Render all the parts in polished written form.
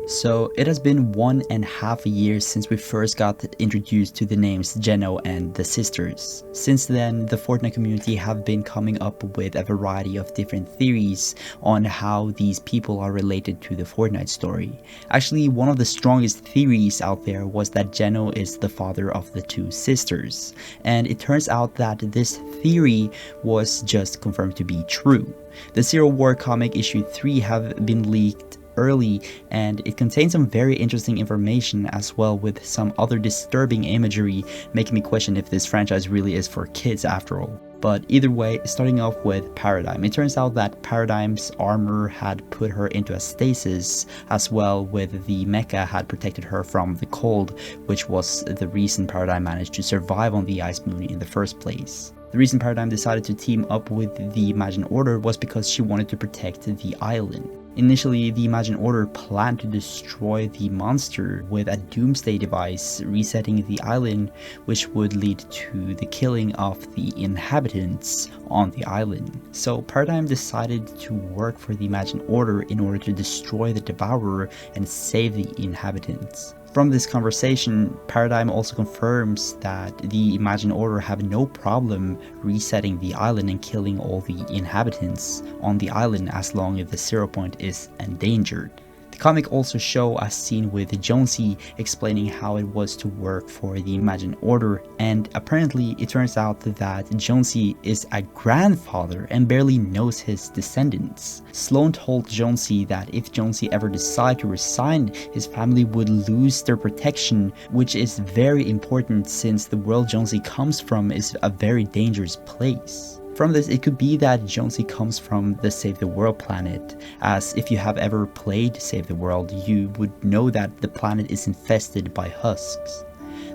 So it has been 1.5 years since we first got introduced to the names Geno and the sisters. Since then, the Fortnite community have been coming up with a variety of different theories on how these people are related to the Fortnite story. Actually, one of the strongest theories out there was that Geno is the father of the two sisters, and it turns out that this theory was just confirmed to be true. The Zero War comic issue 3 have been leaked early, and it contains some very interesting information as well, with some other disturbing imagery, making me question if this franchise really is for kids after all. But either way, starting off with Paradigm, it turns out that Paradigm's armor had put her into a stasis, as well with the mecha had protected her from the cold, which was the reason Paradigm managed to survive on the Ice Moon in the first place. The reason Paradigm decided to team up with the Imagine Order was because she wanted to protect the island. Initially, the Imagine Order planned to destroy the monster with a doomsday device, resetting the island, which would lead to the killing of the inhabitants on the island. So Paradigm decided to work for the Imagine Order in order to destroy the Devourer and save the inhabitants. From this conversation, Paradigm also confirms that the Imagine Order have no problem resetting the island and killing all the inhabitants on the island as long as the Zero Point is endangered. The comic also shows a scene with Jonesy explaining how it was to work for the Imagine Order, and apparently it turns out that Jonesy is a grandfather and barely knows his descendants. Sloan told Jonesy that if Jonesy ever decided to resign, his family would lose their protection, which is very important since the world Jonesy comes from is a very dangerous place. From this, it could be that Jonesy comes from the Save the World planet, as if you have ever played Save the World, you would know that the planet is infested by husks.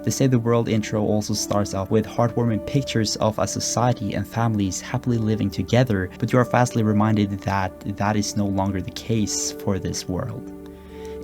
The Save the World intro also starts off with heartwarming pictures of a society and families happily living together, but you are fastly reminded that that is no longer the case for this world.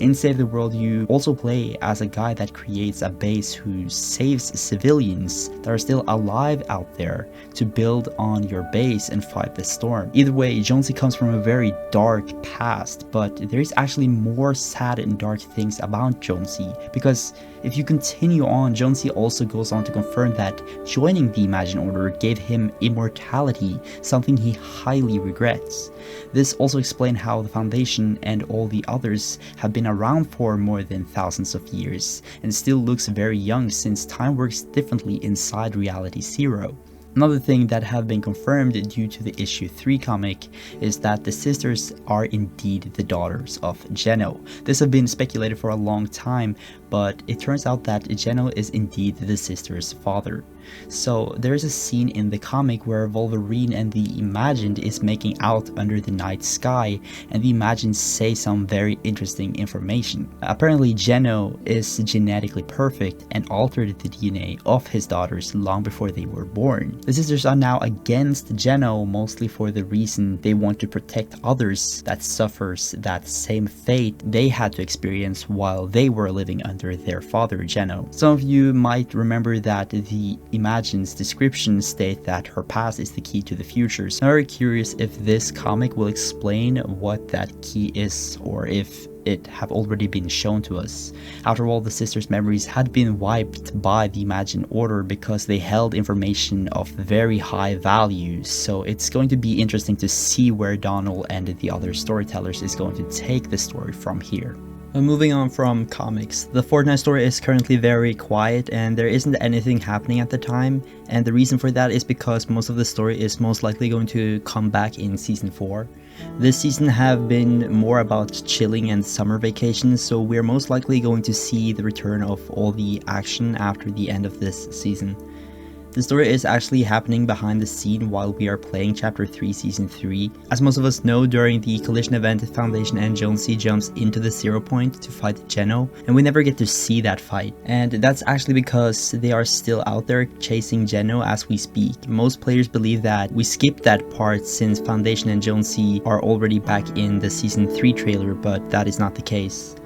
In Save the World, you also play as a guy that creates a base who saves civilians that are still alive out there to build on your base and fight the storm. Either way, Jonesy comes from a very dark past, but there is actually more sad and dark things about Jonesy, because if you continue on, Jonesy also goes on to confirm that joining the Imagine Order gave him immortality, something he highly regrets. This also explains how the Foundation and all the others have been around for more than thousands of years, and still looks very young since time works differently inside Reality Zero. Another thing that have been confirmed due to the issue 3 comic is that the sisters are indeed the daughters of Geno. This has been speculated for a long time, but it turns out that Geno is indeed the sister's father. So there is a scene in the comic where Wolverine and the Imagined is making out under the night sky, and the Imagined say some very interesting information. Apparently Geno is genetically perfect and altered the DNA of his daughters long before they were born. The sisters are now against Geno, mostly for the reason they want to protect others that suffers that same fate they had to experience while they were living under their father Geno. Some of you might remember that the Imagine's description state that her past is the key to the future, so I'm very curious if this comic will explain what that key is, or if it have already been shown to us. After all, the sisters' memories had been wiped by the Imagine Order because they held information of very high value, so it's going to be interesting to see where Donald and the other storytellers is going to take the story from here. Moving on from comics, the Fortnite story is currently very quiet and there isn't anything happening at the time, and the reason for that is because most of the story is most likely going to come back in Season 4. This season have been more about chilling and summer vacations, so we're most likely going to see the return of all the action after the end of this season. The story is actually happening behind the scene while we are playing Chapter 3 Season 3. As most of us know, during the collision event, Foundation and Jonesy jumps into the Zero Point to fight Geno, and we never get to see that fight. And that's actually because they are still out there chasing Geno as we speak. Most players believe that we skipped that part since Foundation and Jonesy are already back in the Season 3 trailer, but that is not the case.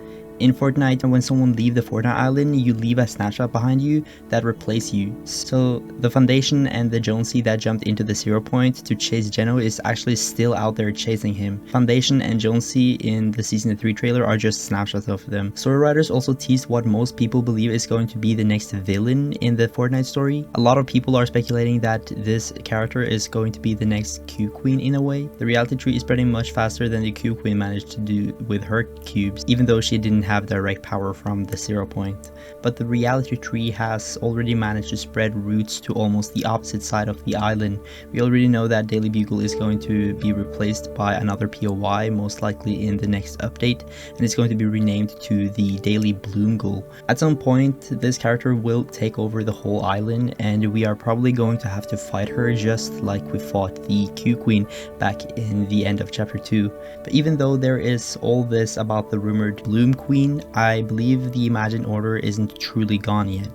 In Fortnite, when someone leaves the Fortnite island, you leave a snapshot behind you that replaces you. So the Foundation and the Jonesy that jumped into the 0 point to chase Geno is actually still out there chasing him. Foundation and Jonesy in the Season 3 trailer are just snapshots of them. Story writers also teased what most people believe is going to be the next villain in the Fortnite story. A lot of people are speculating that this character is going to be the next Q Queen in a way. The reality tree is spreading much faster than the Q Queen managed to do with her cubes, even though she didn't have direct power from the 0 point. But the reality tree has already managed to spread roots to almost the opposite side of the island. We already know that Daily Bugle is going to be replaced by another POI, most likely in the next update, and it's going to be renamed to the Daily Bloomgle. At some point, this character will take over the whole island, and we are probably going to have to fight her just like we fought the Q Queen back in the end of chapter 2. But even though there is all this about the rumored Bloom Queen, I believe the Imagined Order isn't truly gone yet.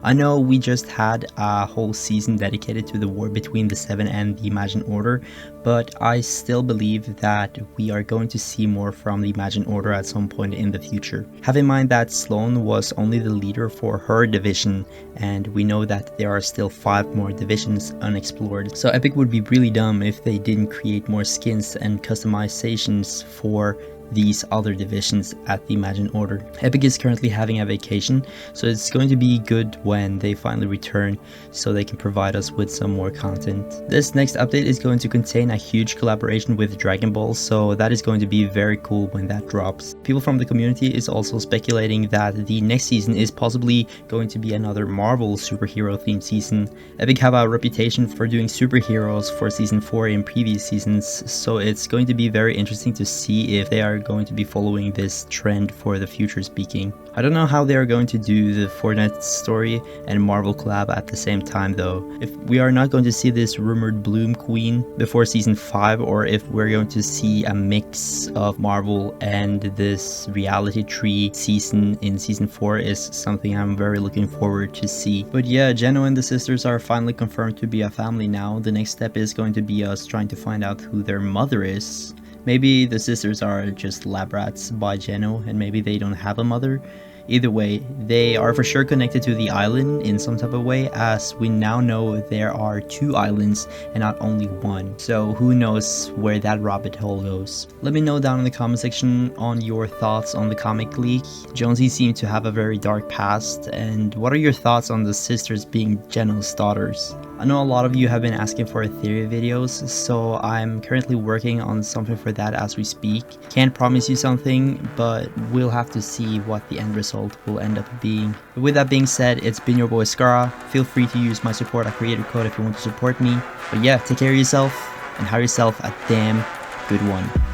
I know we just had a whole season dedicated to the war between the Seven and the Imagined Order, but I still believe that we are going to see more from the Imagined Order at some point in the future. Have in mind that Sloane was only the leader for her division, and we know that there are still 5 more divisions unexplored. So Epic would be really dumb if they didn't create more skins and customizations for these other divisions at the Imagined Order. Epic is currently having a vacation, so it's going to be good when they finally return so they can provide us with some more content. This next update is going to contain a huge collaboration with Dragon Ball, so that is going to be very cool when that drops. People from the community is also speculating that the next season is possibly going to be another Marvel superhero themed season. Epic have a reputation for doing superheroes for season 4 in previous seasons, so it's going to be very interesting to see if they are going to be following this trend for the future speaking. I don't know how they are going to do the Fortnite story and Marvel collab at the same time though. If we are not going to see this rumored Bloom Queen before season 5, or if we're going to see a mix of Marvel and this reality tree season in season 4 is something I'm very looking forward to see. But yeah, Geno and the sisters are finally confirmed to be a family now. The next step is going to be us trying to find out who their mother is. Maybe the sisters are just lab rats by Geno and maybe they don't have a mother. Either way, they are for sure connected to the island in some type of way, as we now know there are 2 islands and not only 1. So who knows where that rabbit hole goes. Let me know down in the comment section on your thoughts on the comic leak. Jonesy seemed to have a very dark past, and what are your thoughts on the sisters being Geno's daughters? I know a lot of you have been asking for theory videos, so I'm currently working on something for that as we speak. Can't promise you something, but we'll have to see what the end result will end up being. But with that being said, it's been your boy Skara. Feel free to use my support at creator code if you want to support me. But yeah, take care of yourself and have yourself a damn good one.